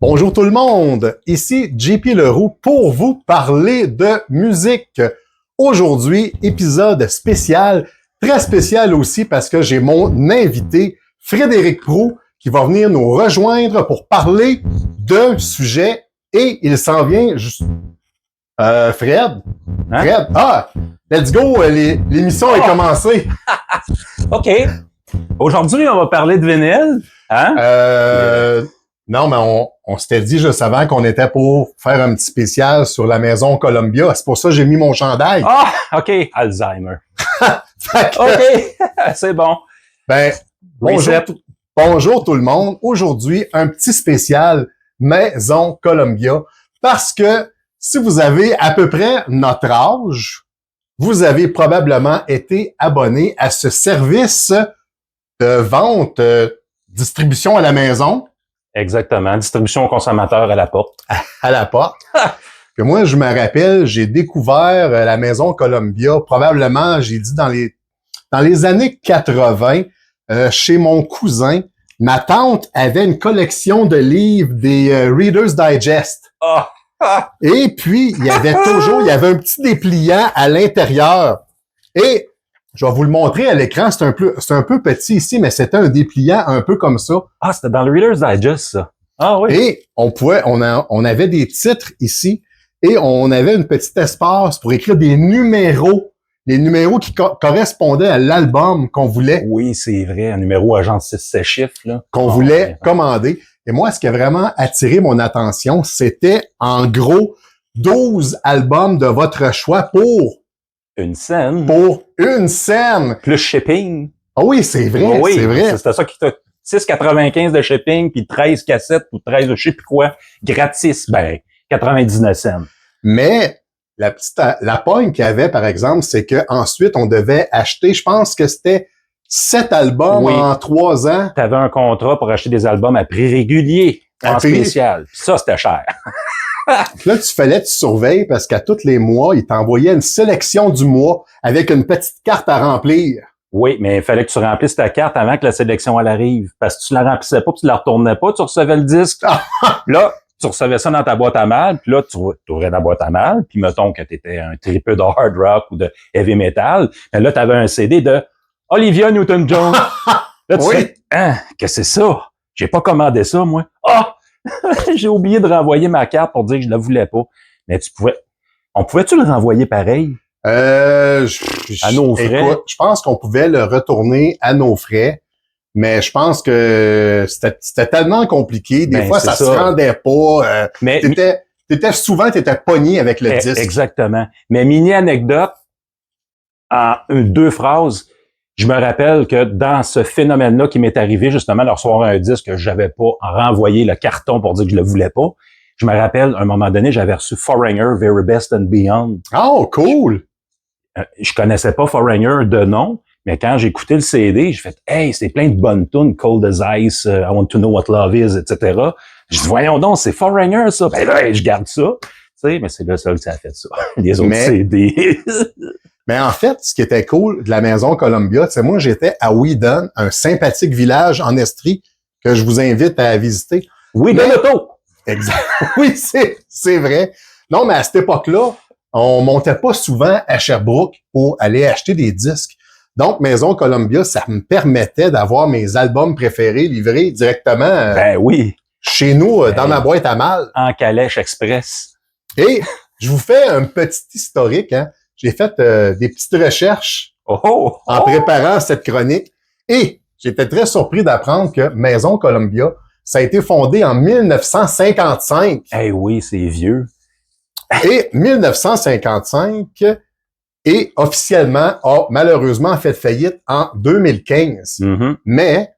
Bonjour tout le monde, ici JP Leroux pour vous parler de musique. Aujourd'hui, épisode spécial, très spécial aussi parce que j'ai mon invité Frédéric Proulx qui va venir nous rejoindre pour parler d'un sujet et il s'en vient juste... Fred? Hein? Fred? Ah! Let's go! L'émission est commencée! OK. Aujourd'hui, on va parler de vinyle. Hein? Non, mais on s'était dit juste avant qu'on était pour faire un petit spécial sur la maison Columbia. C'est pour ça que j'ai mis mon chandail. Ah, OK. Alzheimer. Fait que, OK. C'est bon. ben, bonjour tout le monde. Aujourd'hui, un petit spécial Maison Columbia. Parce que si vous avez à peu près notre âge, vous avez probablement été abonné à ce service de vente, distribution à la maison. Exactement. Distribution aux consommateurs à la porte. À la porte. Que moi, je me rappelle, j'ai découvert la maison Columbia, probablement, j'ai dit dans les années 80, chez mon cousin. Ma tante avait une collection de livres des Reader's Digest. Ah! Et puis, il y avait un petit dépliant à l'intérieur. Et je vais vous le montrer à l'écran, c'est un peu petit ici, mais c'était un dépliant un peu comme ça. Ah, c'était dans le Reader's Digest, ça. Ah oui. Et on avait des titres ici et on avait une petite espace pour écrire des numéros, les numéros qui correspondaient à l'album qu'on voulait. Oui, c'est vrai. Un numéro agent 6 chiffres, là. Qu'on voulait commander. Et moi, ce qui a vraiment attiré mon attention, c'était en gros 12 albums de votre choix pour Une scène. une scène. Plus shipping. Ah oui, c'est vrai, Oui, c'est vrai. C'était ça qui t'a 6,95 de shipping, puis 13 cassettes ou 13 de je sais plus quoi, gratis. Ben, 99 cents. Mais la pogne qu'il y avait, par exemple, c'est que ensuite on devait acheter, je pense que c'était 7 albums Oui. en 3 ans. Tu avais un contrat pour acheter des albums à prix régulier, en spécial. Puis ça, c'était cher. Puis là, tu surveilles parce qu'à tous les mois, ils t'envoyaient une sélection du mois avec une petite carte à remplir. Oui, mais il fallait que tu remplisses ta carte avant que la sélection elle arrive. Parce que tu la remplissais pas, puis tu la retournais pas, tu recevais le disque. Là, tu recevais ça dans ta boîte à mal, puis là, tu ouvrais la boîte à mal, puis mettons que tu étais un tripeux de hard rock ou de heavy metal, mais là, tu avais un CD de Olivia Newton-John. Là, tu Oui. fais, hein, qu'est-ce que c'est ça? J'ai pas commandé ça, moi. Ah! J'ai oublié de renvoyer ma carte pour dire que je la voulais pas. Mais on pouvait-tu le renvoyer pareil? À nos frais? Écoute, je pense qu'on pouvait le retourner à nos frais, mais je pense que c'était tellement compliqué. Des fois, ça se rendait pas. Mais T'étais pogné avec le disque. Exactement. Mais mini anecdote, en 2 phrases, je me rappelle que dans ce phénomène-là qui m'est arrivé, justement, de recevoir un disque que j'avais pas renvoyé le carton pour dire que je le voulais pas, je me rappelle, à un moment donné, j'avais reçu Foreigner, Very Best and Beyond. Oh, cool! Je connaissais pas Foreigner de nom, mais quand j'ai écouté le CD, j'ai fait « Hey, c'est plein de bonnes tunes, Cold as Ice, I Want to Know What Love Is, etc. » Je dis « Voyons donc, c'est Foreigner, ça! » Ben là, je garde ça. Tu sais, mais c'est le seul qui a fait ça. Les autres CD... Mais en fait, ce qui était cool de la maison Columbia, c'est moi, j'étais à Whedon, un sympathique village en Estrie que je vous invite à visiter. Oui, de l'auto! Exact. Oui, c'est vrai. Non, mais à cette époque-là, on montait pas souvent à Sherbrooke pour aller acheter des disques. Donc, Maison Columbia, ça me permettait d'avoir mes albums préférés livrés directement ben oui. Chez nous, dans ma boîte à mal. En calèche express. Et je vous fais un petit historique, hein. J'ai fait des petites recherches en préparant cette chronique et j'étais très surpris d'apprendre que Maison Columbia, ça a été fondé en 1955. Eh oui, c'est vieux. Et 1955 et officiellement a malheureusement fait faillite en 2015. Mm-hmm. Mais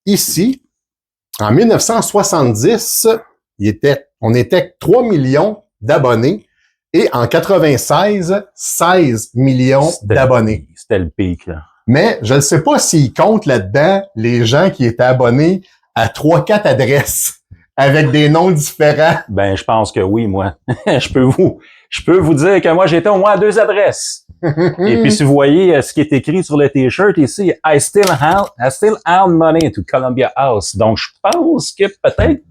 ici, en 1970, on était 3 millions d'abonnés. Et en 96, 16 millions d'abonnés. C'était le pic, là. Mais je ne sais pas s'ils comptent là-dedans les gens qui étaient abonnés à 3-4 adresses avec des noms différents. Ben, je pense que oui, moi. je peux vous dire que moi, j'étais au moins à 2 adresses. Et puis, si vous voyez ce qui est écrit sur le t-shirt ici, I still hand money to Columbia House. Donc, je pense que peut-être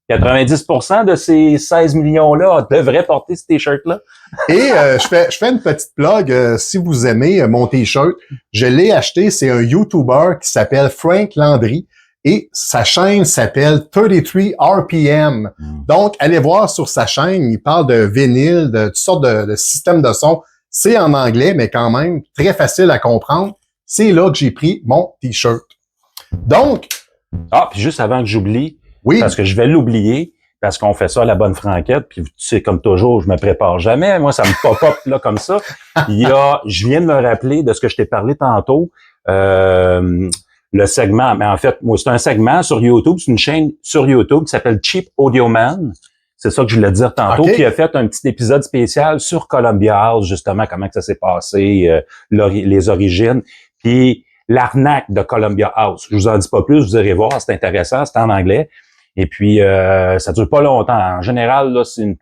90% de ces 16 millions-là devraient porter ce T-shirt-là. Et je fais une petite plug. Si vous aimez mon T-shirt, je l'ai acheté. C'est un YouTuber qui s'appelle Frank Landry. Et sa chaîne s'appelle 33 RPM. Donc, allez voir sur sa chaîne. Il parle de vinyle, de toutes sortes de systèmes de son. C'est en anglais, mais quand même très facile à comprendre. C'est là que j'ai pris mon T-shirt. Donc... Ah, puis juste avant que j'oublie, oui. Parce que je vais l'oublier, parce qu'on fait ça à la bonne franquette, puis tu sais, comme toujours, je me prépare jamais. Moi, ça me pop-up là comme ça. Je viens de me rappeler de ce que je t'ai parlé tantôt. Le segment, mais en fait, moi, c'est un segment sur YouTube, c'est une chaîne sur YouTube qui s'appelle Cheap Audio Man. C'est ça que je voulais dire tantôt, qui a fait un petit épisode spécial sur Columbia House, justement, comment que ça s'est passé, les origines, puis l'arnaque de Columbia House. Je vous en dis pas plus, vous irez voir, c'est intéressant, c'est en anglais. Et puis, ça dure pas longtemps. En général, là, c'est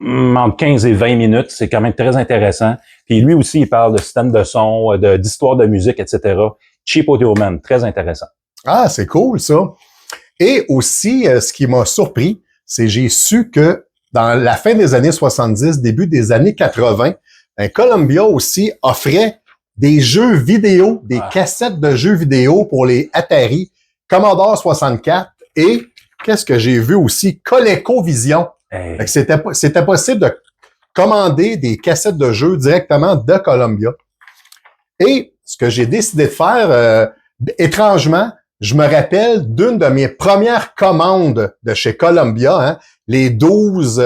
entre 15 et 20 minutes, c'est quand même très intéressant. Puis lui aussi, il parle de système de son, d'histoire de musique, etc., Cheap Audio Man, très intéressant. Ah, c'est cool, ça. Et aussi, ce qui m'a surpris, c'est j'ai su que dans la fin des années 70, début des années 80, Columbia aussi offrait des jeux vidéo, des cassettes de jeux vidéo pour les Atari, Commodore 64 et, qu'est-ce que j'ai vu aussi, ColecoVision. Hey. C'était possible de commander des cassettes de jeux directement de Columbia. Et ce que j'ai décidé de faire, étrangement, je me rappelle d'une de mes premières commandes de chez Columbia, hein, les 12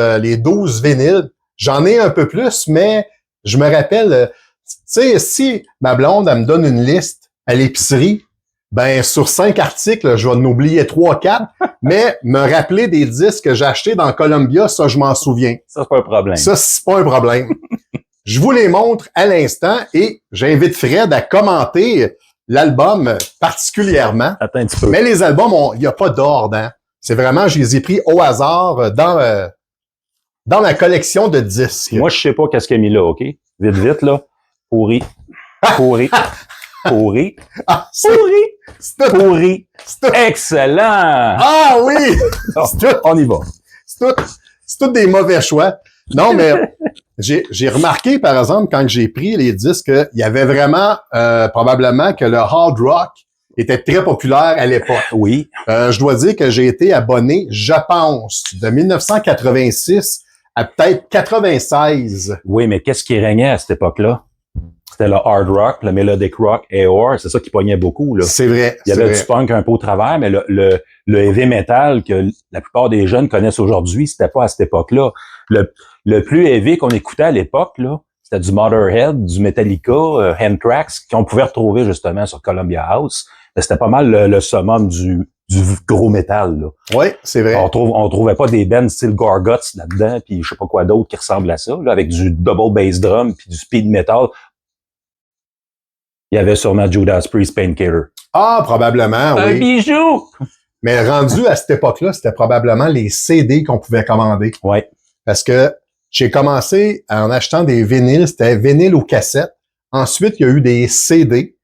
vinyles. J'en ai un peu plus, mais je me rappelle, tu sais, si ma blonde, elle me donne une liste à l'épicerie, ben sur 5 articles, je vais en oublier 3-4, mais me rappeler des disques que j'ai achetés dans Columbia, ça, je m'en souviens. Ça, c'est pas un problème. Ça, c'est pas un problème. Je vous les montre à l'instant et j'invite Fred à commenter l'album particulièrement. Attends un petit peu. Mais les albums, il n'y a pas d'ordre. Hein? C'est vraiment, je les ai pris au hasard dans ma collection de disques. Moi, je sais pas qu'est-ce qu'il a mis là, OK? Vite, là. Pourri. Pourri. Pourri. Ah, Pourri. Excellent! Ah oui! On y va. C'est tout des mauvais choix. Non, mais j'ai remarqué, par exemple, quand j'ai pris les disques, il y avait vraiment probablement que le hard rock était très populaire à l'époque. Oui. Je dois dire que j'ai été abonné, je pense, de 1986 à peut-être 96. Oui, mais qu'est-ce qui régnait à cette époque-là? C'était le hard rock, le melodic rock, AOR, c'est ça qui pognait beaucoup, là. C'est vrai. Il y avait du punk un peu au travers, mais le heavy metal que la plupart des jeunes connaissent aujourd'hui, c'était pas à cette époque-là. Le plus heavy qu'on écoutait à l'époque, là, c'était du Motorhead, du Metallica, Anthrax, qu'on pouvait retrouver justement sur Columbia House. Mais c'était pas mal le summum du gros métal, là. Oui, c'est vrai. On trouvait pas des bands style Gorguts là-dedans, puis je sais pas quoi d'autre qui ressemble à ça, là, avec du double bass drum puis du speed metal. Il y avait sûrement Judas Priest, Painkiller. Ah, probablement, oui. Un bijou! Mais rendu à cette époque-là, c'était probablement les CD qu'on pouvait commander. Oui. Parce que j'ai commencé en achetant des vinyles, c'était vinyle ou cassette. Ensuite, il y a eu des CD.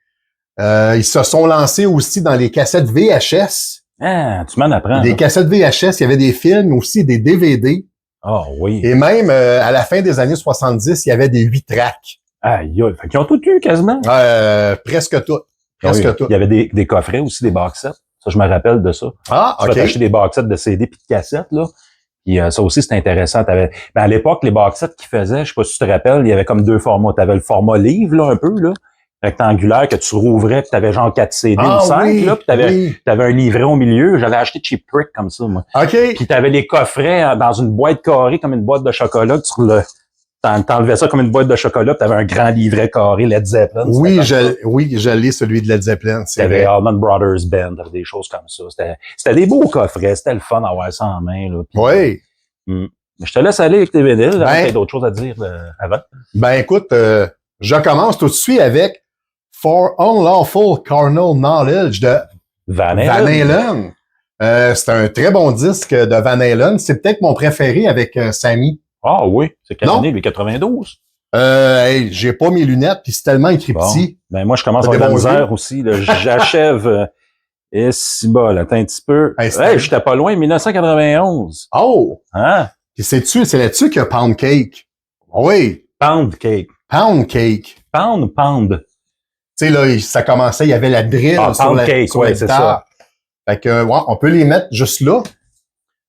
Ils se sont lancés aussi dans les cassettes VHS. Ah, tu m'en apprends. Des cassettes VHS, il y avait des films, aussi des DVD. Ah oui. Et même, à la fin des années 70, il y avait des 8 tracks. Aïe, fait qu'ils ont tout eu quasiment. Presque tout. Presque tout. Il y avait des coffrets aussi, des box sets. Ça, je me rappelle de ça. Ah, OK. Tu vas t'acheter des box sets de CD puis de cassettes, là. Puis ça aussi, c'est intéressant. À l'époque, les box sets qu'ils faisaient, je sais pas si tu te rappelles, il y avait comme 2 formats. T'avais le format livre, là, un peu, là, rectangulaire, que tu rouvrais, puis t'avais genre 4 CD ou 5, oui, là, puis t'avais un livret au milieu. J'avais acheté Cheap Trick comme ça, moi. OK. Puis t'avais les coffrets dans une boîte carrée, comme une boîte de chocolat, que t'enlevais ça comme une boîte de chocolat, puis t'avais un grand livret carré Led Zeppelin. Oui, je l'ai, celui de Led Zeppelin. T'avais Allman Brothers Band, t'avais des choses comme ça. C'était des beaux coffrets, c'était le fun d'avoir ça en main, là. Puis, oui. Je te laisse aller avec tes vinyles, t'as d'autres choses à dire avant. Ben écoute, je commence tout de suite avec For Unlawful Carnal Knowledge de Van Halen. C'est un très bon disque de Van Halen. C'est peut-être mon préféré avec Sammy. Ah oui, c'est quelle année, lui, 92? Hey, j'ai pas mes lunettes, puis c'est tellement écrit petit. Ben moi, je commence à avoir de la misère aussi. J'achève Et si bol, attends un petit peu. Hey, J'étais pas loin, 1991. Oh! Hein? Puis c'est là-dessus qu'il y a Pound Cake. Oui, Pound cake. Pound Cake. Pound ou pound? Tu sais, là, ça commençait, il y avait la drill sur Pound la, cake, sur la ouais, c'est guitare. Fait que, ouais, on peut les mettre juste là.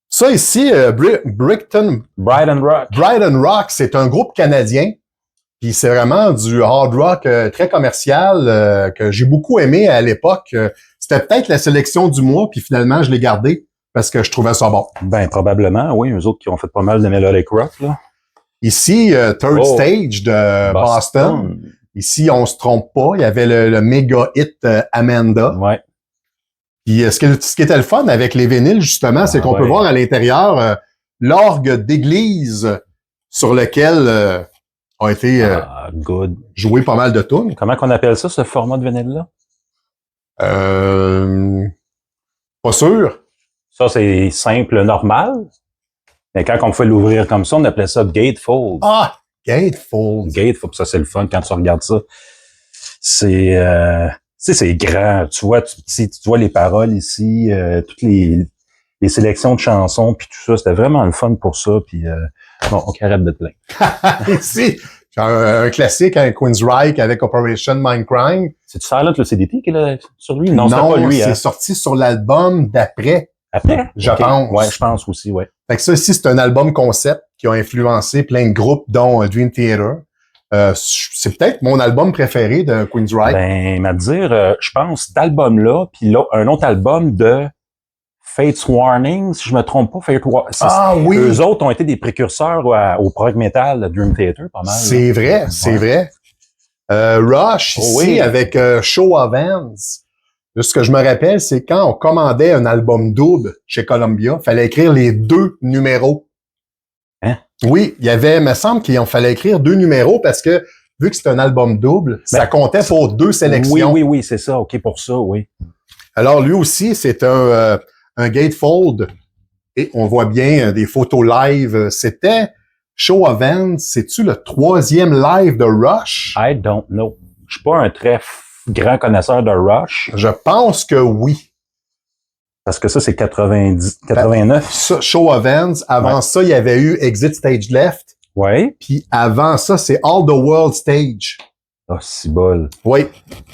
Ça ici, Brighton Rock, c'est un groupe canadien. Puis c'est vraiment du hard rock très commercial que j'ai beaucoup aimé à l'époque. C'était peut-être la sélection du mois, puis finalement, je l'ai gardé parce que je trouvais ça bon. Ben, probablement, oui. Eux autres qui ont fait pas mal de melodic rock, là. Ici, Third Stage de Boston. Ici, on se trompe pas. Il y avait le méga hit Amanda. Ouais. Puis ce qui était le fun avec les vinyles, justement, c'est qu'on peut voir à l'intérieur l'orgue d'église sur lequel a été joué pas mal de tunes. Comment qu'on appelle ça, ce format de vinyle-là? Pas sûr. Ça, c'est simple, normal. Mais quand on fait l'ouvrir comme ça, on appelait ça gatefold. Ah! Gatefold. Gatefold, ça, c'est le fun quand tu regardes ça. C'est... tu sais, c'est grand. Tu vois, tu vois les paroles ici, toutes les sélections de chansons, puis tout ça. C'était vraiment le fun pour ça. Puis bon, on arrête de te plaindre. Ici, un classique, un Queensryche avec Operation Mindcrime. C'est-tu Silent le CDT qui est là sur lui? Non, c'est pas lui. C'est hein? sorti sur l'album d'après. Après? Je pense. Ouais, je pense aussi, ouais. Fait que ça ici, c'est un album concept qui a influencé plein de groupes, dont Dream Theater. C'est peut-être mon album préféré de Queensryche. Ben, à dire, je pense, cet album-là, puis là, un autre album de Fate's Warning, si je me trompe pas, Fate Warning. Ah oui! Eux autres ont été des précurseurs au prog metal de Dream Theater, pas mal. C'est vrai, c'est vrai. Rush, ici, avec Show of Hands. Là, ce que je me rappelle, c'est quand on commandait un album double chez Columbia, il fallait écrire les 2 numéros. Hein? Oui, il y avait, il me semble qu'il fallait écrire 2 numéros parce que, vu que c'est un album double, ça comptait pour 2 sélections. Oui, c'est ça. OK, pour ça, oui. Alors, lui aussi, c'est un gatefold. Et on voit bien des photos live. C'était Show of Hands. C'est-tu le 3e live de Rush? I don't know. Je suis pas un très grand connaisseur de Rush. Je pense que oui. Parce que ça, c'est 89. Ça, Show of Hands. Avant ça, il y avait eu Exit Stage Left. Oui. Puis avant ça, c'est All the World Stage. Ah, si bol. Oui.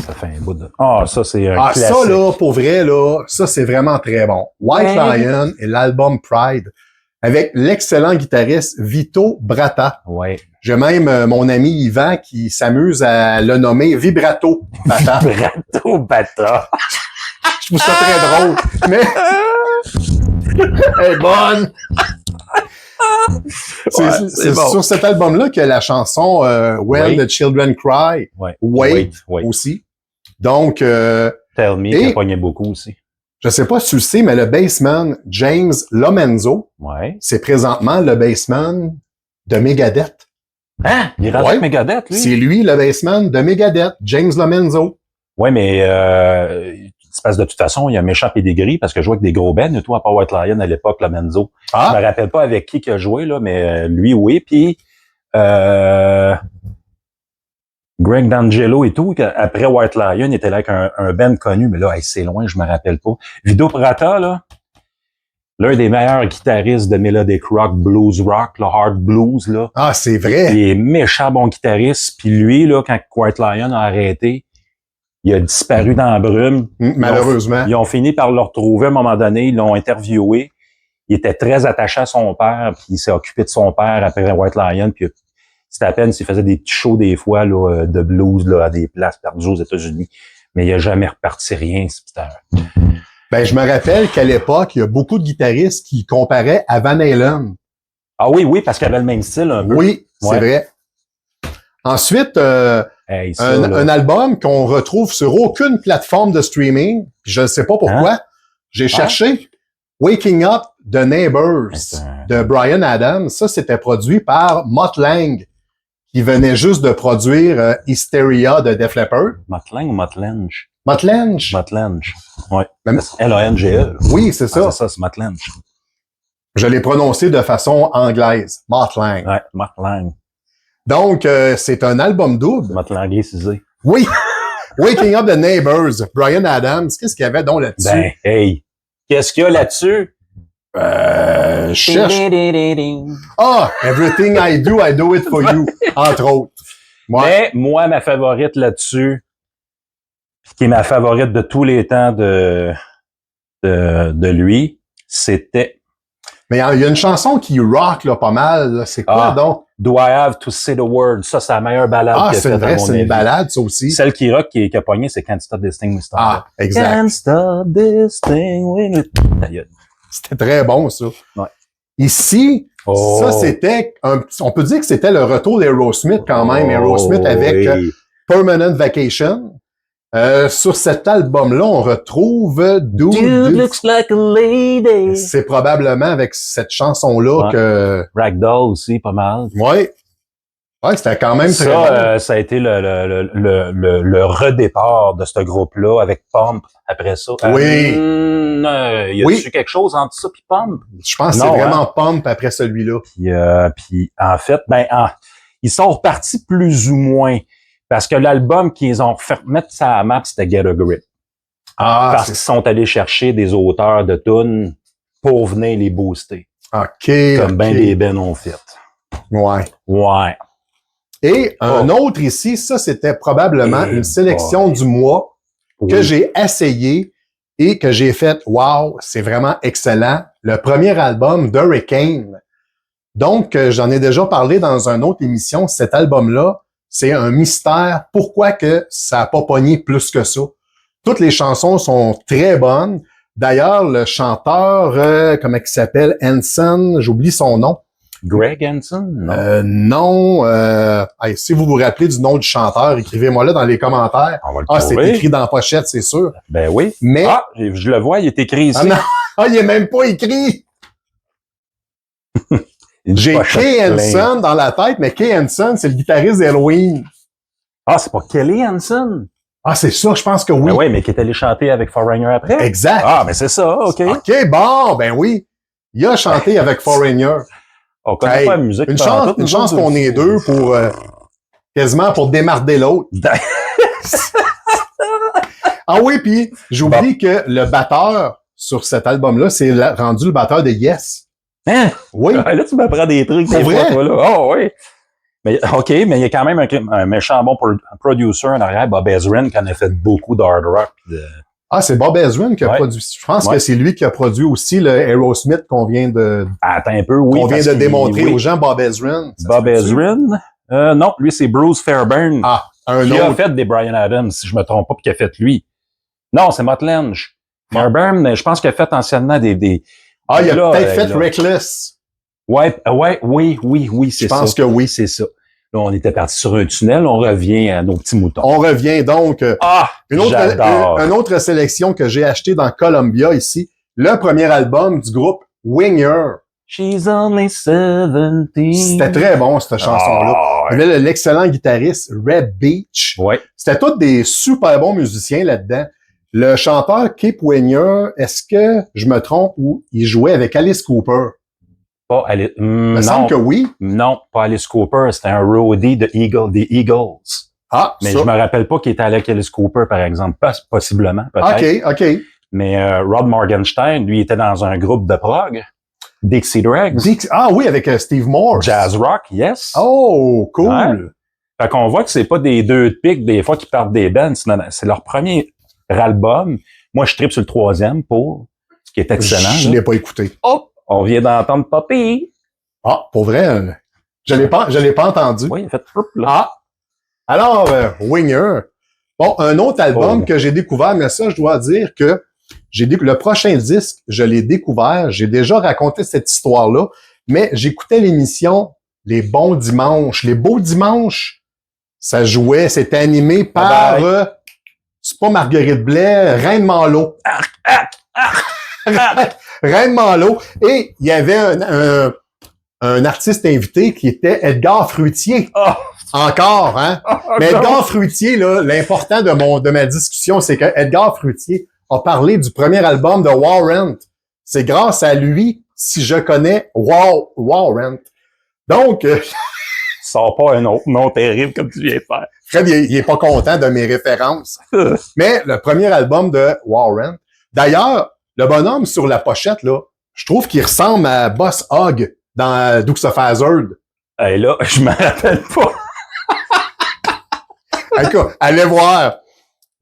Ça fait un bout de... Ah, ça, c'est un classique. Ça, là, pour vrai, là, ça, c'est vraiment très bon. White Lion et l'album Pride avec l'excellent guitariste Vito Bratta. Oui. J'ai même mon ami Yvan qui s'amuse à le nommer Vibrato Bata. Vibrato Bata. Je trouve ça très drôle. Mais elle est bonne. C'est bon. Sur cet album-là qu'il y a la chanson When the Children Cry. Wait aussi. Donc Tell Me qui a pogné beaucoup aussi. Je sais pas si tu le sais, mais le bassman James Lomenzo, c'est présentement le bassman de Megadeth. Hein? Il est rendu avec Megadeth, lui? C'est lui, le bassman de Megadeth, James Lomenzo. Oui, mais c'est parce que de toute façon, il y a un méchant pédigree parce que je jouais avec des gros bands et tout, à part White Lion à l'époque, Lomenzo. Je me rappelle pas avec qui il a joué, là, mais lui, oui. Puis Greg D'Angelo et tout, après White Lion, il était là avec un band connu, mais là, c'est loin, je me rappelle pas. Vito Bratta, là, l'un des meilleurs guitaristes de melodic rock, blues rock, le hard blues, là. Ah, c'est vrai. Il est méchant bon guitariste. Puis lui, là, quand White Lion a arrêté, il a disparu dans la brume. Malheureusement. Ils ont fini par le retrouver à un moment donné. Ils l'ont interviewé. Il était très attaché à son père, puis il s'est occupé de son père après White Lion. Puis c'était à peine s'il faisait des petits shows des fois là, de blues là, à des places perdues aux États-Unis. Mais il a jamais reparti rien. Ben, je me rappelle qu'à l'époque, il y a beaucoup de guitaristes qui comparaient à Van Halen. Ah oui, parce qu'il avait le même style un peu. Oui, c'est vrai. Ensuite, un album qu'on retrouve sur aucune plateforme de streaming. Puis je ne sais pas pourquoi. J'ai cherché Waking Up the Neighbors de Bryan Adams. Ça, c'était produit par Mutt Lange, qui venait juste de produire Hysteria de Def Leppard. Mutt Lange ou Mutt Lange? Mutt Lange. Mutt Lange. Oui. L-A-N-G-E. Oui, c'est ça. C'est ça, c'est Mutt Lange. Je l'ai prononcé de façon anglaise. Mutt Lange. Ouais, Mutt Lange. Donc, c'est un album double. Mutt Lange cisé. Oui. Waking Up the Neighbors, Bryan Adams. Qu'est-ce qu'il y avait donc là-dessus? Ben, hey, qu'est-ce qu'il y a là-dessus? Je cherche. Ah, Everything I Do It For You, entre autres. Mais moi, ma favorite là-dessus, qui est ma favorite de tous les temps de lui, c'était... Mais il y a une chanson qui rock là, pas mal. Là. C'est quoi donc? Do I Have to Say the Word? Ça, c'est la meilleure balade qu'il a faite, à mon avis. C'est une balade, ça aussi. Celle qui rock, qui a pogné, c'est Can't Stop This Thing We Started. Ah, exact. Can't Stop This Thing We... C'était très bon, ça. Ouais. Ici, ça, c'était... on peut dire que c'était le retour d'Aerosmith quand même. Aerosmith avec Permanent Vacation. Sur cet album-là, on retrouve Dude Looks Like a Lady. C'est probablement avec cette chanson-là que... Ragdoll aussi, pas mal. Ouais. Ouais, c'était quand même très bon. Ça a été le redépart de ce groupe-là avec Pump après ça. Oui. Y a-tu quelque chose entre ça puis Pump? Je pense que c'est vraiment Pump après celui-là. Puis en fait, ils sont repartis plus ou moins. Parce que l'album qu'ils ont fait mettre ça à la map, c'était Get a Grip. Parce qu'ils sont allés chercher des auteurs de tunes pour venir les booster. OK. Comme ben des Ben ont fait. Ouais. Ouais. Et un autre ici, ça, c'était probablement une sélection du mois que j'ai essayé et que j'ai fait, wow, c'est vraiment excellent. Le premier album d'Hurricane. Donc, j'en ai déjà parlé dans une autre émission. Cet album-là, c'est un mystère. Pourquoi que ça n'a pas pogné plus que ça? Toutes les chansons sont très bonnes. D'ailleurs, le chanteur, comment il s'appelle? Hanson, j'oublie son nom. Greg Hanson? Non. Si vous vous rappelez du nom du chanteur, écrivez-moi là dans les commentaires. C'est écrit dans la pochette, c'est sûr. Ben oui. Mais je le vois, il est écrit ici. Il est même pas écrit. J'ai Kay Hanson dans la tête, mais Kay Hanson, c'est le guitariste d'Halloween. C'est pas Kelly Hanson? C'est ça, je pense que oui. Ben oui, mais qui est allé chanter avec Foreigner après. Exact. Mais c'est ça, OK. OK, bon, ben oui. Il a chanté avec Foreigner. On connaît pas la musique. Une chance qu'on est deux pour quasiment pour démarder l'autre. Oui, puis j'oublie que le batteur sur cet album-là, c'est rendu le batteur de Yes. Hein? Oui. Là, tu m'apprends des trucs. C'est vrai? Toi, là. Oui. Mais, OK, mais il y a quand même un méchant bon producer en arrière, Bob Ezrin, qui en a fait beaucoup d'hard rock. C'est Bob Ezrin qui a produit. Je pense que c'est lui qui a produit aussi le Aerosmith qu'on vient de... Attends un peu, oui. Qu'on vient de démontrer aux gens, Bob Ezrin. Bob Ezrin? Non, lui, c'est Bruce Fairbairn. Qui a fait des Bryan Adams, si je me trompe pas, puis qui a fait lui. Non, c'est Mutt Lange. Fairbairn, je pense qu'il a fait anciennement des... il a peut-être fait Reckless. Oui, c'est ça. Je pense que oui. C'est ça. Là, on était parti sur un tunnel, on revient à nos petits moutons. On revient donc. Une autre sélection que j'ai achetée dans Columbia ici. Le premier album du groupe Winger. She's only 17. C'était très bon, cette chanson-là. Il y avait l'excellent guitariste Red Beach. Ouais. C'était tous des super bons musiciens là-dedans. Le chanteur Kip Winger, est-ce que je me trompe ou il jouait avec Alice Cooper? Pas Alice. Il me semble que oui. Non, pas Alice Cooper. C'était un roadie des Eagles. Mais je me rappelle pas qu'il était avec Alice Cooper, par exemple. Possiblement, peut-être. OK. Mais Rod Morgenstein, lui, était dans un groupe de prog. Dixie Dregs. Oui, avec Steve Morse. Jazz rock, yes. Oh, cool. Ouais. Fait qu'on voit que c'est pas des deux de pique, des fois, qui partent des bands. C'est leur premier album. Moi, je tripe sur le troisième ce qui est excellent. Je l'ai pas écouté. On vient d'entendre Poppy. Pour vrai, je l'ai pas entendu. Oui, il a fait là. Alors, Winger. Bon, un autre album que j'ai découvert, mais ça, je dois dire que le prochain disque, je l'ai découvert. J'ai déjà raconté cette histoire-là, mais j'écoutais l'émission Les Bons Dimanches. Les Beaux Dimanches, ça jouait, c'était animé par, c'est pas Marguerite Blais, Reine Malo. Reine Malo. Et il y avait un artiste invité qui était Edgar Fruitier. Encore, hein? Mais Edgar Fruitier, là, l'important de ma discussion, c'est que Edgar Fruitier a parlé du premier album de Warrant. C'est grâce à lui si je connais Warrant. Donc, Sors pas un autre nom terrible comme tu viens de faire. Fred, il est pas content de mes références. Mais le premier album de Warrant. D'ailleurs, le bonhomme sur la pochette, là, je trouve qu'il ressemble à Boss Hogg dans Dukes of Hazzard. Et là, je me rappelle pas. En tout cas, allez voir.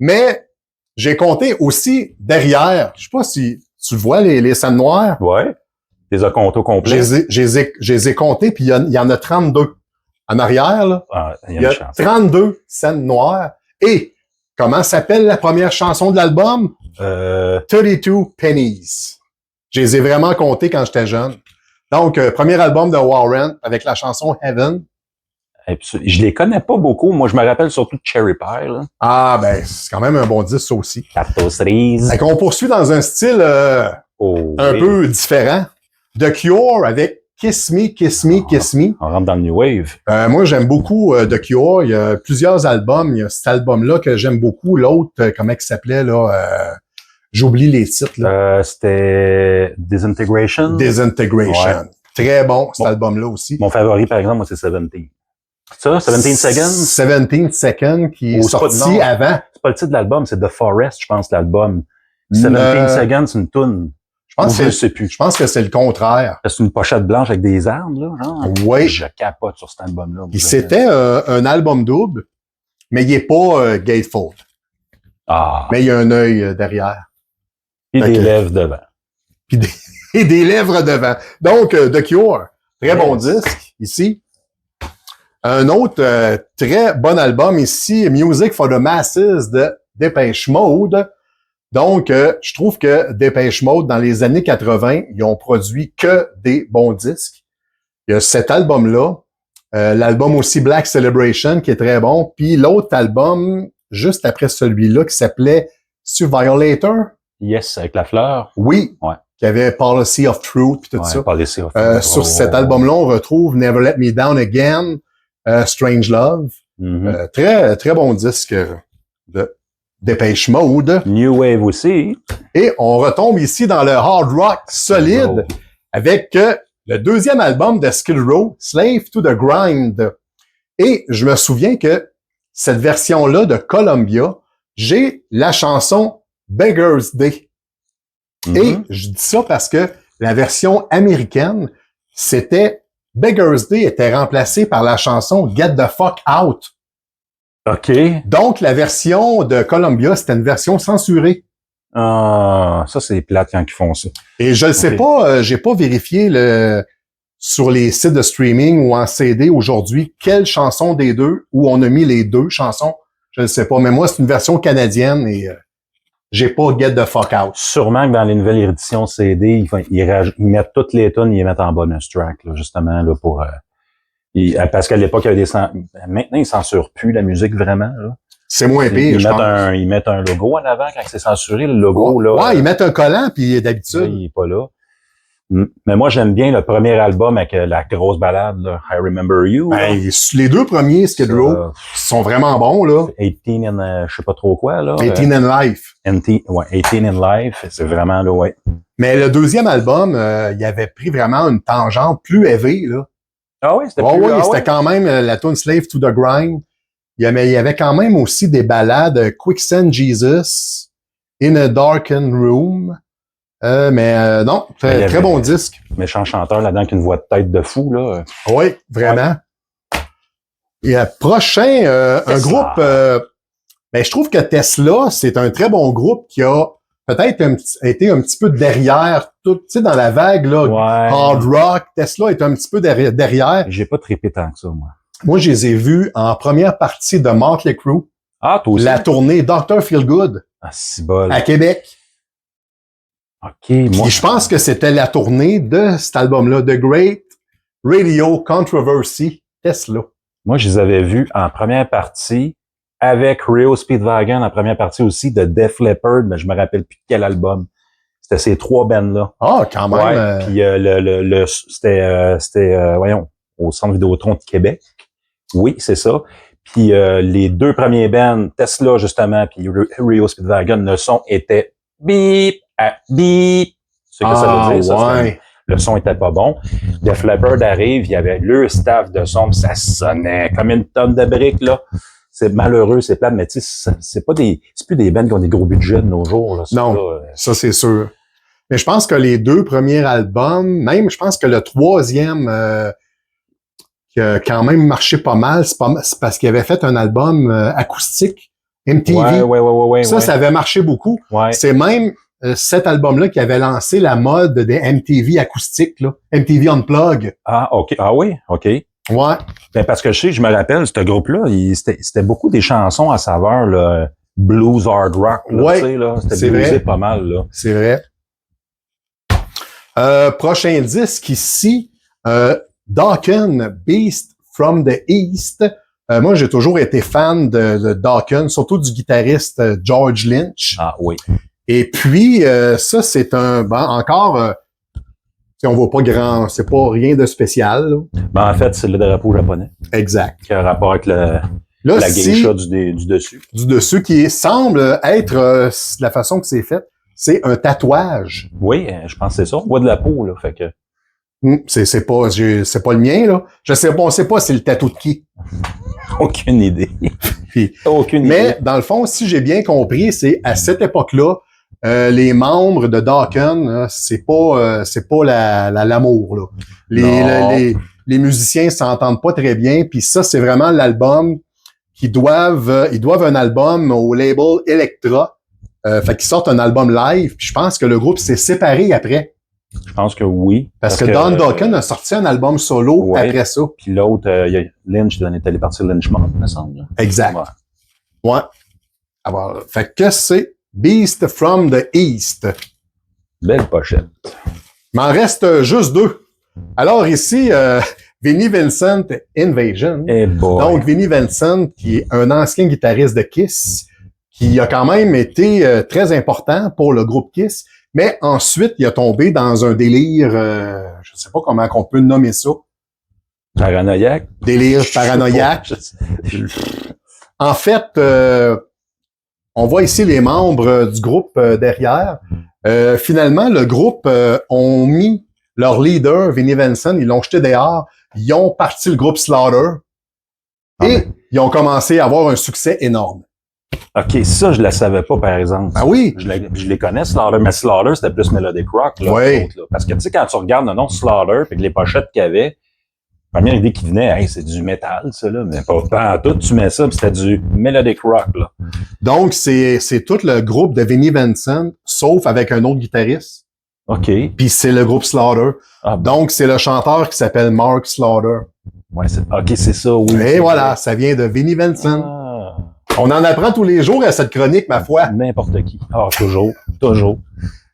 Mais j'ai compté aussi derrière. Je sais pas si tu vois les scènes noires. Ouais. Les as comptés au complet. Je les ai comptés, puis il y en a 32. En arrière, là, il y a 32 scènes noires. Et comment s'appelle la première chanson de l'album? 32 Pennies. Je les ai vraiment comptés quand j'étais jeune. Donc, premier album de Warrant avec la chanson Heaven. Je les connais pas beaucoup. Moi, je me rappelle surtout de Cherry Pie. Là. Ah, ben, c'est quand même un bon disque, ça aussi. Carto Cerise. Fait qu'on poursuit dans un style un peu différent. The Cure avec Kiss Me, Kiss Me, Kiss Me. On rentre dans le New Wave. Moi, j'aime beaucoup The Cure. Il y a plusieurs albums. Il y a cet album-là que j'aime beaucoup. L'autre, comment il s'appelait, là? J'oublie les titres, là. C'était Disintegration. Disintegration. Ouais. Très bon, cet album-là aussi. Mon favori, par exemple, moi, c'est 17. Ça, 17 Seconds? 17 Seconds, qui est sorti avant. C'est pas le titre de l'album, c'est The Forest, je pense, l'album. 17 Seconds, c'est une toune. Je sais plus. Je pense que c'est le contraire. C'est une pochette blanche avec des arbres, là, genre. Oui. Je capote sur cet album-là. Puis c'était un album double, mais il est pas gatefold. Ah. Mais il y a un œil derrière. Et des lèvres devant. Et des lèvres devant. Donc, The Cure. Très bon disque, ici. Un autre très bon album ici, Music for the Masses de Depeche Mode. Donc, je trouve que Depeche Mode, dans les années 80, ils ont produit que des bons disques. Il y a cet album-là, l'album aussi Black Celebration, qui est très bon, puis l'autre album, juste après celui-là, qui s'appelait Violator. Yes, avec la fleur. Oui, ouais. Qui avait Policy of Truth, puis tout ça. Policy of Truth. Sur cet album-là, on retrouve Never Let Me Down Again, Strange Love. Très, très bon disque de Depeche Mode. New Wave aussi. Et on retombe ici dans le hard rock solide avec le deuxième album de Skid Row, Slave to the Grind. Et je me souviens que cette version-là de Columbia, j'ai la chanson Beggar's Day. Et je dis ça parce que la version américaine, c'était Beggar's Day était remplacé par la chanson Get the Fuck Out. OK. Donc, la version de Columbia, c'était une version censurée. Ah, ça, c'est plate quand ils font ça. Et je ne sais pas, j'ai pas vérifié sur les sites de streaming ou en CD aujourd'hui, quelle chanson des deux, où on a mis les deux chansons. Je ne sais pas, mais moi, c'est une version canadienne et j'ai pas Get the Fuck Out. Sûrement que dans les nouvelles éditions CD, ils mettent toutes les tunes, ils les mettent en bonus track, là, justement, là, pour... parce qu'à l'époque, il y avait maintenant, ils censurent plus la musique vraiment, là. C'est moins pire, je pense. Ils mettent un logo en avant quand c'est censuré, le logo, là. Ouais, ils mettent un collant, puis d'habitude. Là, il est pas là. Mais moi, j'aime bien le premier album avec la grosse balade, là, I Remember You. Ben, les deux premiers Skid Row sont vraiment bons, là. 18 and je sais pas trop quoi, là. 18 and Life. 18 and Life, c'est vraiment, là, ouais. Mais le deuxième album, il avait pris vraiment une tangente plus élevée, là. Ah oui, c'était c'était quand même la tune Slave to the Grind. Il y avait quand même aussi des ballades Quicksand Jesus, In a Darkened Room. Non, très bon disque. Méchant chanteur là-dedans qui a une voix de tête de fou, là. Oui, vraiment. Ouais. Et prochain, un groupe... je trouve que Tesla, c'est un très bon groupe qui a peut-être été un petit peu derrière, tu sais, dans la vague, là, hard rock. Tesla est un petit peu derrière. J'ai pas trippé tant que ça, moi. Moi, je les ai vus en première partie de Motley Crue. Ah, toi aussi? La tournée Dr. Feelgood. Ah, c'est bol. À Québec. OK, moi. Et je pense que c'était la tournée de cet album-là, The Great Radio Controversy, Tesla. Moi, je les avais vus en première partie avec Rio Speedwagon en première partie aussi de Def Leppard, mais je me rappelle plus de quel album. C'était ces trois bands-là. Ah, quand même. Ouais, puis c'était voyons, au Centre Vidéotron de Québec. Oui, c'est ça. Puis les deux premiers bands, Tesla justement, puis Rio Speedwagon, le son était bip à bip. C'est ce que ça veut dire, ça. Ouais. le son était pas bon. Def Leppard arrive, il y avait le staff de son, pis ça sonnait comme une tonne de briques, là. C'est malheureux, c'est plate, mais tu sais, c'est plus des bands qui ont des gros budgets de nos jours, là. Non, là, ça c'est sûr. Mais je pense que les 2 premiers albums, même je pense que le 3e qui a quand même marché pas mal, c'est parce qu'il avait fait un album acoustique, MTV. Ouais. Ça avait marché beaucoup. Ouais. C'est même cet album-là qui avait lancé la mode des MTV acoustiques, là. MTV Unplugged. Ah, OK. Ah oui? OK. Ouais. Ben, parce que je me rappelle, ce groupe-là, c'était beaucoup des chansons à saveur, là, blues, hard rock, là, Ouais, tu sais, là. c'est C'était bluesé vrai. pas mal, là. C'est vrai. Prochain disque ici, Dokken, Beast from the East. Moi, j'ai toujours été fan de Dokken, surtout du guitariste George Lynch. Ah oui. Et puis, ça, c'est encore, si on voit pas grand, c'est pas rien de spécial, là. Ben, en fait, c'est le drapeau japonais, Exact. qui a un rapport avec Là, la si, geisha du dessus. du dessus, qui semble être, la façon que c'est fait, c'est un tatouage. Oui, je pense que c'est ça. On voit de la peau, là, fait que... C'est pas le mien, là. Je sais pas, on sait pas c'est le tatou de qui. Aucune idée. Puis, Aucune mais idée. dans le fond, si j'ai bien compris, c'est à cette époque-là, les membres de Dokken, c'est pas l'amour, là. Les musiciens s'entendent pas très bien, puis ça, c'est vraiment l'album ils doivent un album au label Elektra. Fait qu'ils sortent un album live, puis je pense que le groupe s'est séparé après. Je pense que oui. Parce que Don Dokken a sorti un album solo ouais. après ça. Puis l'autre, Lynch, on est allé partir Lynchmont, me semble. Là. Exact. Ouais. Ouais. Alors, fait que c'est Beast from the East. Belle pochette. M'en reste juste 2. Alors ici, Vinnie Vincent Invasion. Eh boy. Donc, Vinnie Vincent, qui est un ancien guitariste de Kiss, qui a quand même été très important pour le groupe Kiss, mais ensuite, il a tombé dans un délire, je sais pas comment on peut nommer ça. Paranoïaque. Délire paranoïaque. En fait, on voit ici les membres du groupe derrière. Finalement, le groupe ont mis leur leader, Vinnie Vincent, ils l'ont jeté dehors. Ils ont parti le groupe Slaughter. Et ils ont commencé à avoir un succès énorme. OK, ça, je la savais pas, par exemple. Ah oui? Je les connais, Slaughter, mais Slaughter, c'était plus Melodic Rock. Là, oui. Là. Parce que, tu sais, quand tu regardes le nom Slaughter, puis que les pochettes qu'il y avait, la première idée qui venait, hey, c'est du métal, ça, là. Mais pas en tout, tu mets ça, puis c'était du Melodic Rock, là. Donc, c'est tout le groupe de Vinnie Vincent, sauf avec un autre guitariste. OK. Puis c'est le groupe Slaughter. Ah, bon. Donc, c'est le chanteur qui s'appelle Mark Slaughter. Ouais, OK, c'est ça, oui. Et voilà, ça vient de Vinnie Vincent. Ah. On en apprend tous les jours à cette chronique, ma foi. N'importe qui. Ah, toujours. Toujours.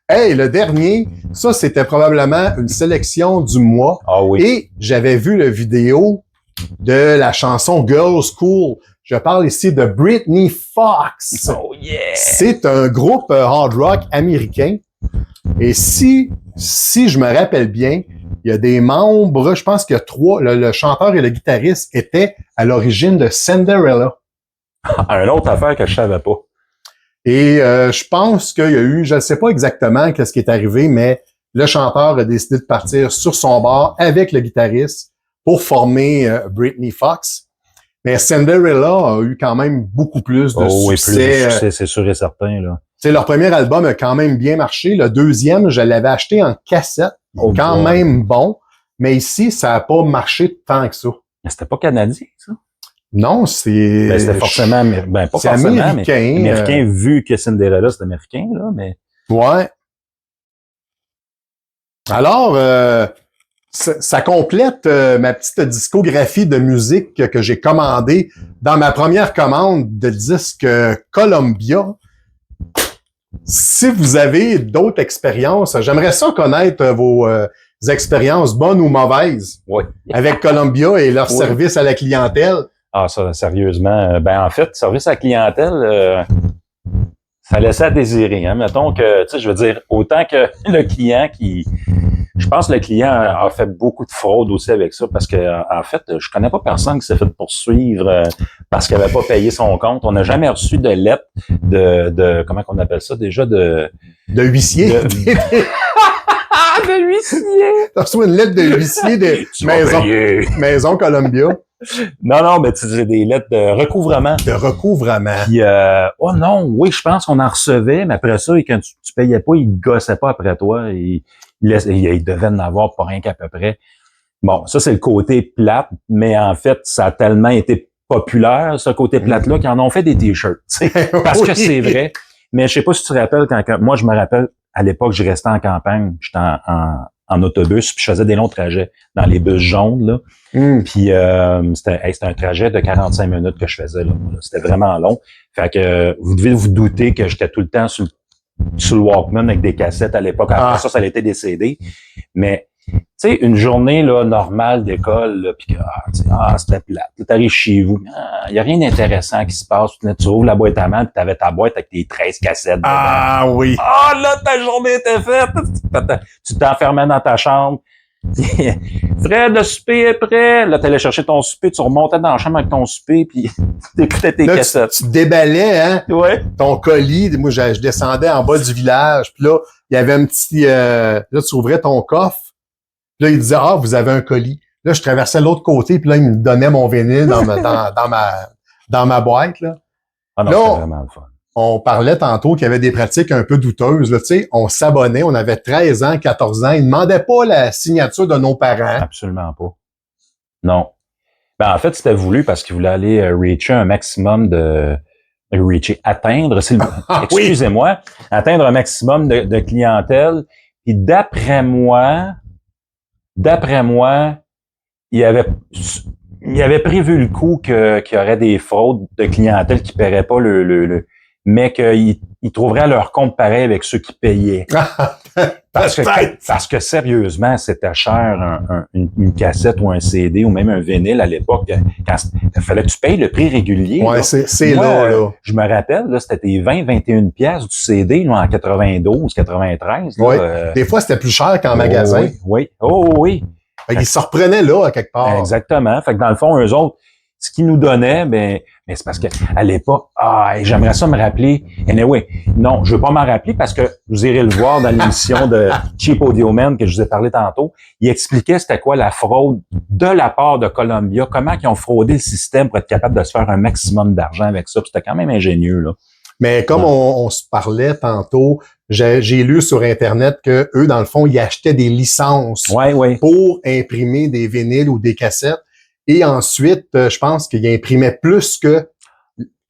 Hey, le dernier, ça, c'était probablement une sélection du mois. Ah oui. Et j'avais vu la vidéo de la chanson Girls School. Je parle ici de Britney Fox. Oh yeah! C'est un groupe hard rock américain. Et si je me rappelle bien, il y a des membres, je pense qu'il y a 3, le chanteur et le guitariste étaient à l'origine de Cinderella. Une autre affaire que je savais pas. Et je pense qu'il y a eu, je ne sais pas exactement qu'est-ce qui est arrivé, mais le chanteur a décidé de partir sur son bord avec le guitariste pour former Britney Fox. Mais Cinderella a eu quand même beaucoup plus de succès. Oui, c'est sûr et certain, là. Leur premier album a quand même bien marché. Le deuxième, je l'avais acheté en cassette. Quand même bon. Mais ici, ça n'a pas marché tant que ça. Mais c'était pas canadien, ça? Non, c'est... Ben, c'était forcément... Ben, pas forcément, américain, mais américain, vu que Cinderella, c'est américain, là, mais... Ouais. Alors, ça complète ma petite discographie de musique que j'ai commandée dans ma première commande de disque Columbia. Si vous avez d'autres expériences, j'aimerais ça connaître vos expériences bonnes ou mauvaises avec Columbia et leur service à la clientèle. Ah, ça, sérieusement. Ben, en fait, service à la clientèle, ça laissait à désirer. Hein. Mettons que, tu sais, je veux dire, autant que le client qui... Je pense que le client a fait beaucoup de fraude aussi avec ça parce que, en fait, je connais pas personne qui s'est fait poursuivre parce qu'il avait pas payé son compte. On n'a jamais reçu de lettre de comment qu'on appelle ça déjà, de huissier. de huissier! T'as reçu une lettre de huissier de Maison Columbia. Non, mais tu disais des lettres de recouvrement. De recouvrement. Puis, oh non, oui, je pense qu'on en recevait, mais après ça, et quand tu payais pas, ils gossaient pas après toi. Ils devaient en avoir pas rien qu'à peu près. Bon, ça, c'est le côté plate, mais en fait, ça a tellement été populaire, ce côté plate-là, qu'ils en ont fait des t-shirts. Parce que c'est vrai. Mais je sais pas si tu te rappelles, moi, je me rappelle, à l'époque, je restais en campagne, j'étais en autobus, puis je faisais des longs trajets dans les bus jaunes, là. Puis c'était un trajet de 45 minutes que je faisais, là. C'était vraiment long. Fait que vous devez vous douter que j'étais tout le temps sur le Walkman avec des cassettes à l'époque. Après ça a été des CD. Mais tu sais, une journée là normale d'école, là, puis c'était plate. T'arrives chez vous, il y a rien d'intéressant qui se passe. Tu ouvres la boîte à main, puis t'avais ta boîte avec tes 13 cassettes dedans. Ah oui. Là, ta journée était faite. Tu t'enfermais dans ta chambre. Fred, le souper est prêt. Là, t'allais chercher ton souper, tu remontais dans la chambre avec ton souper, puis t'écoutais tes cassettes. Tu déballais, hein? Ouais. Ton colis. Moi, je descendais en bas du village, puis là, il y avait un petit... là, tu ouvrais ton coffre. Là, il disait, vous avez un colis. Là, je traversais l'autre côté, puis là, il me donnait mon vinyle dans ma boîte, là. Ah non, là, c'était vraiment le fun. On parlait tantôt qu'il y avait des pratiques un peu douteuses, là, tu sais. On s'abonnait, on avait 13 ans, 14 ans. Ils ne demandaient pas la signature de nos parents. Absolument pas. Non. Ben, en fait, c'était voulu parce qu'ils voulaient aller reacher un maximum atteindre, excusez-moi, atteindre un maximum de clientèle. Puis d'après moi, il avait prévu le coup qu'il y aurait des fraudes de clientèle qui paieraient pas mais qu'ils trouveraient leur compte pareil avec ceux qui payaient. Parce que sérieusement, c'était cher une cassette ou un CD ou même un vinyle à l'époque. Quand il fallait que tu payes le prix régulier. Ouais, là. c'est Moi, là. Je me rappelle, là, c'était tes 20-21 piastres du CD là, en 92, 93. Oui. Là, Des fois, c'était plus cher qu'en magasin. Oui. Oh oui. Fait qu'ils se reprenaient là, à quelque part. Exactement. Fait que dans le fond, eux autres, ce qu'ils nous donnaient, mais c'est parce que à l'époque, j'aimerais ça me rappeler. Anyway, non, je veux pas m'en rappeler parce que vous irez le voir dans l'émission de Cheap Audio Man que je vous ai parlé tantôt. Il expliquait c'était quoi la fraude de la part de Columbia, comment ils ont fraudé le système pour être capable de se faire un maximum d'argent avec ça. Puis c'était quand même ingénieux, là. Mais comme on se parlait tantôt, j'ai lu sur Internet que eux, dans le fond, ils achetaient des licences pour imprimer des vinyles ou des cassettes. Et ensuite, je pense qu'ils imprimaient plus que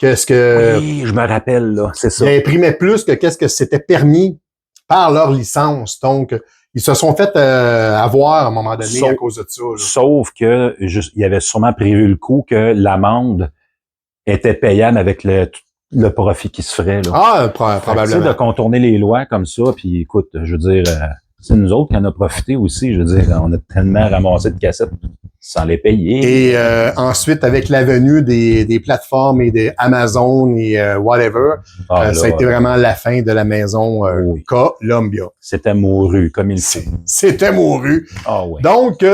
ce que... Oui, je me rappelle, là, c'est ça. Ils imprimaient plus que qu'est-ce que c'était permis par leur licence. Donc, ils se sont fait avoir à un moment donné à cause de ça. Là. Sauf que il avait sûrement prévu le coup que l'amende était payable avec le profit qui se ferait. Là. Probablement. Tu sais, de contourner les lois comme ça, puis écoute, je veux dire, c'est nous autres qui en a profité aussi. Je veux dire, on a tellement ramassé de cassettes sans les payer. Et ensuite, avec la venue des plateformes et des Amazon et whatever, ça a été vraiment la fin de la maison Columbia. C'était mouru, comme il faut. C'était mouru. Oui. Donc,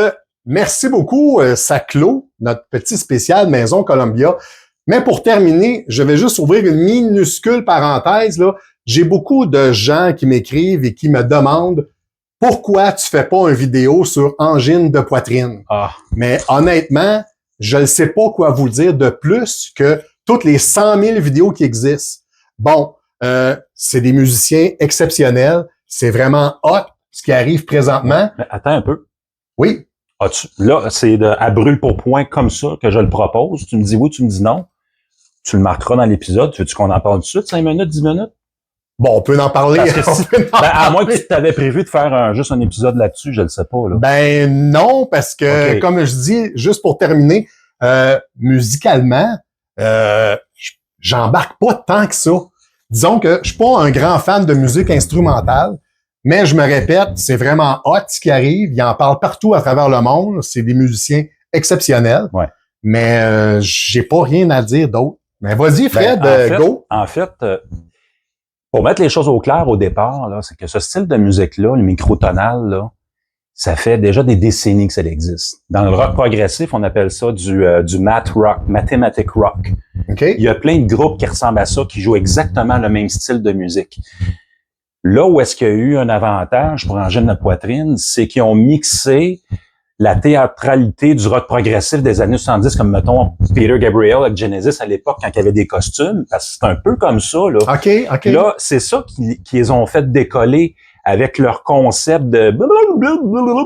merci beaucoup. Ça clôt notre petit spécial Maison Columbia. Mais pour terminer, je vais juste ouvrir une minuscule parenthèse. Là. J'ai beaucoup de gens qui m'écrivent et qui me demandent pourquoi tu fais pas une vidéo sur angine de poitrine. Mais honnêtement, je ne sais pas quoi vous dire de plus que toutes les 100 000 vidéos qui existent. Bon, c'est des musiciens exceptionnels. C'est vraiment hot ce qui arrive présentement. Mais attends un peu. Oui. Là, c'est à brûle pour point comme ça que je le propose. Tu me dis oui, tu me dis non. Tu le marqueras dans l'épisode. Veux-tu qu'on en parle tout de suite, 5 minutes, 10 minutes? Bon, on peut en parler. À moins que tu t'avais prévu de faire juste un épisode là-dessus, je le sais pas. Là. Ben non, parce que, comme je dis, juste pour terminer, musicalement, j'embarque pas tant que ça. Disons que je suis pas un grand fan de musique instrumentale, mais je me répète, c'est vraiment hot ce qui arrive. Ils en parlent partout à travers le monde. C'est des musiciens exceptionnels. Ouais. Mais j'ai pas rien à dire d'autre. Mais vas-y, Fred, go. En fait, pour mettre les choses au clair au départ, là, c'est que ce style de musique-là, le microtonal, là, ça fait déjà des décennies que ça existe. Dans le rock progressif, on appelle ça du math rock, mathematic rock. Okay. Il y a plein de groupes qui ressemblent à ça, qui jouent exactement le même style de musique. Là où est-ce qu'il y a eu un avantage pour Angine de poitrine, c'est qu'ils ont mixé la théâtralité du rock progressif des années 70, comme mettons Peter Gabriel avec Genesis à l'époque quand il y avait des costumes, parce que c'est un peu comme ça, là. OK. Là, c'est ça qui les ont fait décoller avec leur concept de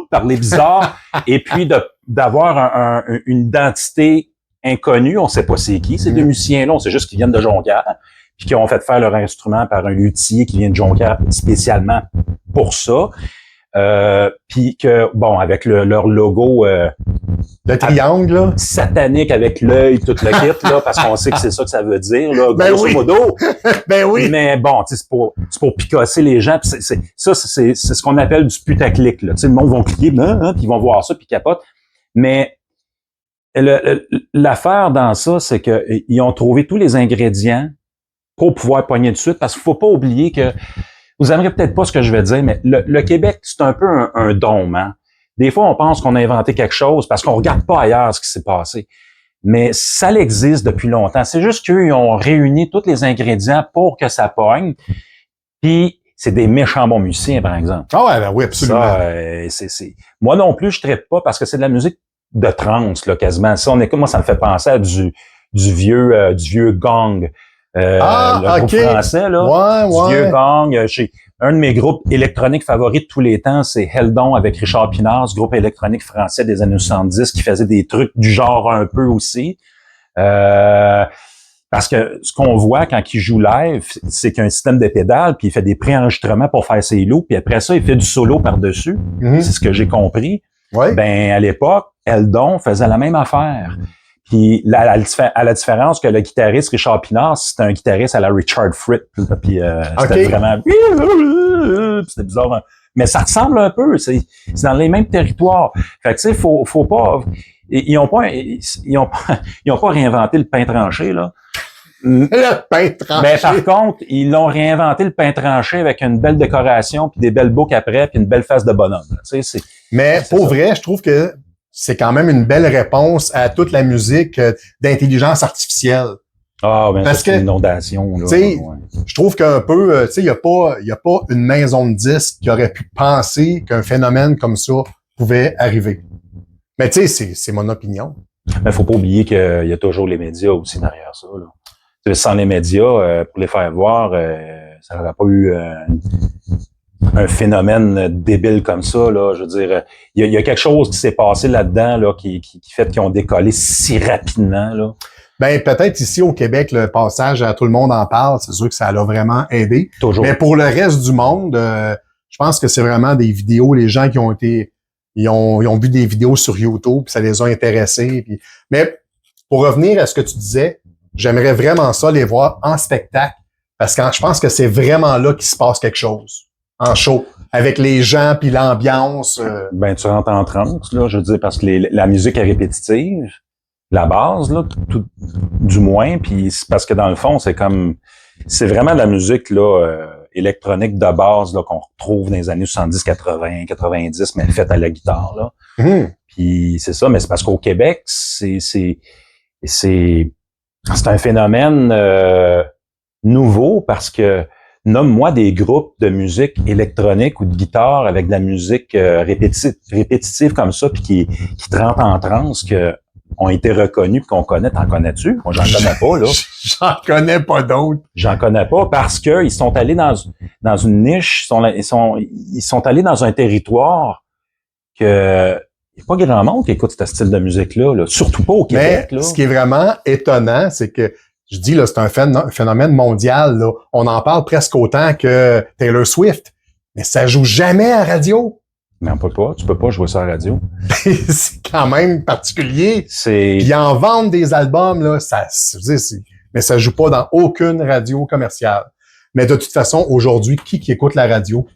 parler bizarre et puis d'avoir une identité inconnue. On sait pas c'est qui, ces deux musiciens-là. On sait juste qu'ils viennent de Jonquière puis qui ont fait faire leur instrument par un luthier qui vient de Jonquière spécialement pour ça. Puis que, bon, avec leur logo le triangle, là. satanique avec l'œil, tout le kit, là, parce qu'on sait que c'est ça que ça veut dire, là, Ben grosso oui. modo. Ben oui. Mais bon, c'est pour picasser les gens. Pis c'est ce qu'on appelle du putaclic, là. T'sais, le monde vont cliquer, puis ils vont voir ça, puis ils capotent. Mais l'affaire dans ça, c'est que ils ont trouvé tous les ingrédients pour pouvoir pogner de suite, parce qu'il faut pas oublier que vous aimerez peut-être pas ce que je vais dire, mais le Québec, c'est un peu un dôme, hein. Des fois, on pense qu'on a inventé quelque chose parce qu'on regarde pas ailleurs ce qui s'est passé. Mais ça existe depuis longtemps. C'est juste qu'eux, ils ont réuni tous les ingrédients pour que ça pogne. Puis, c'est des méchants bons musiciens, par exemple. Ah ouais, ben oui, absolument. Ça, Moi non plus, je traite pas parce que c'est de la musique de trance, là, quasiment. Ça, on écoute, moi, ça me fait penser à du vieux gong. Le groupe français, là. Du vieux gong. Un de mes groupes électroniques favoris de tous les temps, c'est Heldon avec Richard Pinard, ce groupe électronique français des années 70 qui faisait des trucs du genre un peu aussi. Parce que ce qu'on voit quand il joue live, c'est qu'il y a un système de pédales, puis il fait des pré-enregistrements pour faire ses loops, puis après ça, il fait du solo par-dessus. Mm-hmm. C'est ce que j'ai compris. Ouais. Ben, à l'époque, Heldon faisait la même affaire. Puis à la différence que le guitariste Richard Pinard, c'était un guitariste à la Richard Fripp. Puis c'était vraiment... C'était bizarre. Mais ça ressemble un peu. C'est dans les mêmes territoires. Fait que tu sais, faut pas... Ils ont pas réinventé le pain tranché, là. Le pain tranché. Mais par contre, ils l'ont réinventé le pain tranché avec une belle décoration, puis des belles boucles après, puis une belle face de bonhomme. Tu sais, mais pour vrai, je trouve que c'est quand même une belle réponse à toute la musique d'intelligence artificielle. Ah, ben parce c'est que une inondation, là. Ouais. Je trouve qu'un peu, tu sais, il y a pas une maison de disques qui aurait pu penser qu'un phénomène comme ça pouvait arriver. Mais tu sais, c'est mon opinion. Mais faut pas oublier qu'il y a toujours les médias aussi derrière ça, là. Sans les médias, pour les faire voir, ça n'aurait pas eu un phénomène débile comme ça, là. Je veux dire, il y a quelque chose qui s'est passé là-dedans, là, qui fait qu'ils ont décollé si rapidement, là. Ben, peut-être ici au Québec, le passage à Tout le monde en parle, c'est sûr que ça l'a vraiment aidé. Toujours. Mais pour le reste du monde, je pense que c'est vraiment des vidéos, les gens qui ont été, ils ont vu des vidéos sur YouTube, puis ça les a intéressés. Puis... Mais pour revenir à ce que tu disais, j'aimerais vraiment ça les voir en spectacle, parce que je pense que c'est vraiment là qu'il se passe quelque chose, en show, avec les gens puis l'ambiance. Ben, tu rentres en transe, là, je veux dire, parce que la musique est répétitive, la base, là, tout, du moins, puis c'est parce que dans le fond, c'est vraiment de la musique, là, électronique de base, là, qu'on retrouve dans les années 70, 80, 90, mais faite à la guitare, là. Mmh. Puis c'est ça, mais c'est parce qu'au Québec, c'est un phénomène nouveau parce que nomme-moi des groupes de musique électronique ou de guitare avec de la musique répétitive comme ça, puis qui te rentre en transe, que ont été reconnus puis qu'on connaît. T'en connais-tu? Moi, j'en connais pas, là. J'en connais pas d'autres. J'en connais pas parce que ils sont allés dans une niche, ils sont allés dans un territoire que il n'y a pas grand monde qui écoute ce style de musique-là, là. Surtout pas au Québec. Mais là. Ce qui est vraiment étonnant, c'est que je dis là, c'est un phénomène mondial. Là. On en parle presque autant que Taylor Swift, mais ça joue jamais à radio. Mais tu peux pas jouer ça à la radio. C'est quand même particulier. C'est. Puis en vendre des albums là, mais ça joue pas dans aucune radio commerciale. Mais de toute façon, aujourd'hui, qui écoute la radio?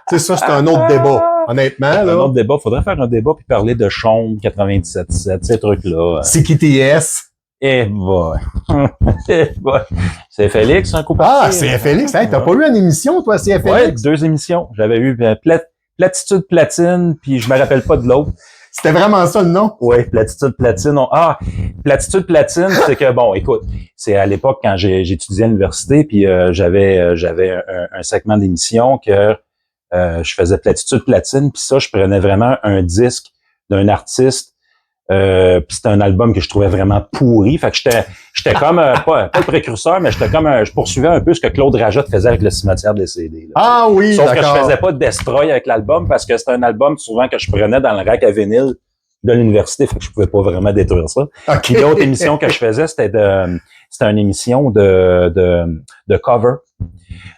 C'est ça, c'est un autre débat. Honnêtement, là. Un autre débat. Faudrait faire un débat puis parler de Chaume 97.7, ces trucs-là. C'est qui TS? Eh boy. C'est Félix, un coup par Ah, c'est Félix. Hey, t'as pas eu une émission, toi, c'est Ouais, Félix? 2 émissions. J'avais eu Platitude Platine, puis je me rappelle pas de l'autre. C'était vraiment ça le nom? Oui, Platitude Platine. Platitude Platine, c'est que, bon, écoute, c'est à l'époque quand j'étudiais à l'université, puis j'avais un segment d'émission que je faisais Platitude Platine, puis ça, je prenais vraiment un disque d'un artiste, puis c'était un album que je trouvais vraiment pourri. Fait que j'étais comme, pas le précurseur, mais je poursuivais un peu ce que Claude Rajotte faisait avec le cimetière des CD. Là. Ah oui, sauf d'accord. que je faisais pas de Destroy avec l'album parce que c'était un album souvent que je prenais dans le rack à vinyle de l'université, fait que je pouvais pas vraiment détruire ça. Okay. Puis l'autre émission que je faisais, c'était une émission de cover.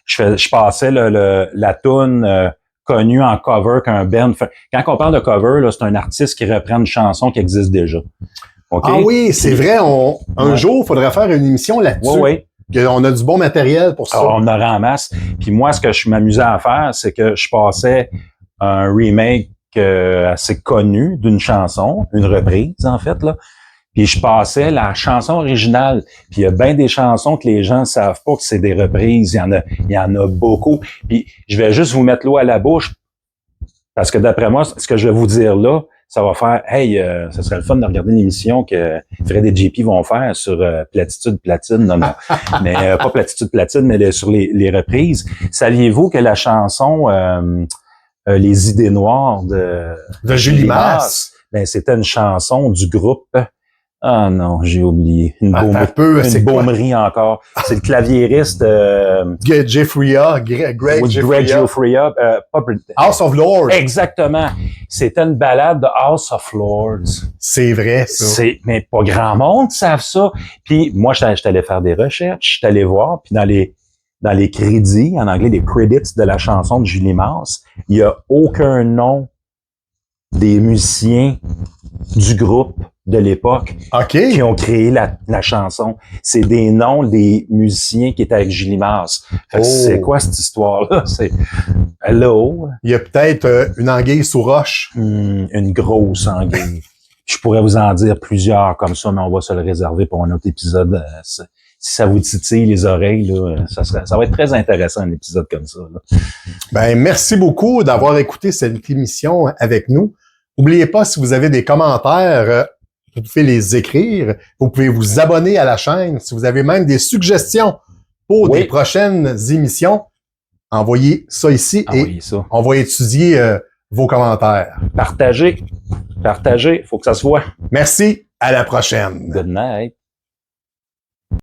Je passais la toune connue en cover qu'un band fait. Quand on parle de cover, là, c'est un artiste qui reprend une chanson qui existe déjà. Okay? Ah oui, c'est vrai. Un jour, il faudrait faire une émission là-dessus. Oui. On a du bon matériel pour ça. Alors, on aurait en masse. Puis moi, ce que je m'amusais à faire, c'est que je passais un remake assez connu d'une chanson, une reprise en fait, là. Puis je passais la chanson originale. Puis il y a bien des chansons que les gens savent pas que c'est des reprises. Il y en a beaucoup. Puis je vais juste vous mettre l'eau à la bouche parce que d'après moi, ce que je vais vous dire là, ça va faire, hey, ça serait le fun de regarder l'émission que Fred et JP vont faire sur Platitude Platine. Non, mais pas Platitude Platine, mais sur les reprises. Saviez-vous que la chanson Les idées noires de Julie Masse, ben c'était une chanson du groupe. Ah non, j'ai oublié. Une baumerie encore. C'est le claviériste Greg Giuffria. House of Lords. Exactement. C'était une balade de House of Lords. C'est vrai, ça. Mais pas grand monde savent ça. Puis moi, j'étais allé faire des recherches, j'étais allé voir, puis dans les crédits, en anglais, les credits de la chanson de Julie Masse, il y a aucun nom des musiciens du groupe de l'époque qui ont créé la chanson. C'est des noms des musiciens qui étaient avec Julie Masse. C'est quoi cette histoire-là? C'est hello. Il y a peut-être une anguille sous roche. Une grosse anguille. Je pourrais vous en dire plusieurs comme ça, mais on va se le réserver pour un autre épisode. Si ça vous titille les oreilles, là, ça va être très intéressant un épisode comme ça. Là. Ben, merci beaucoup d'avoir écouté cette émission avec nous. N'oubliez pas, si vous avez des commentaires, vous pouvez les écrire. Vous pouvez vous abonner à la chaîne. Si vous avez même des suggestions pour des prochaines émissions, envoyez ça ici on va étudier vos commentaires. Partagez. Faut que ça se voit. Merci. À la prochaine. Good night.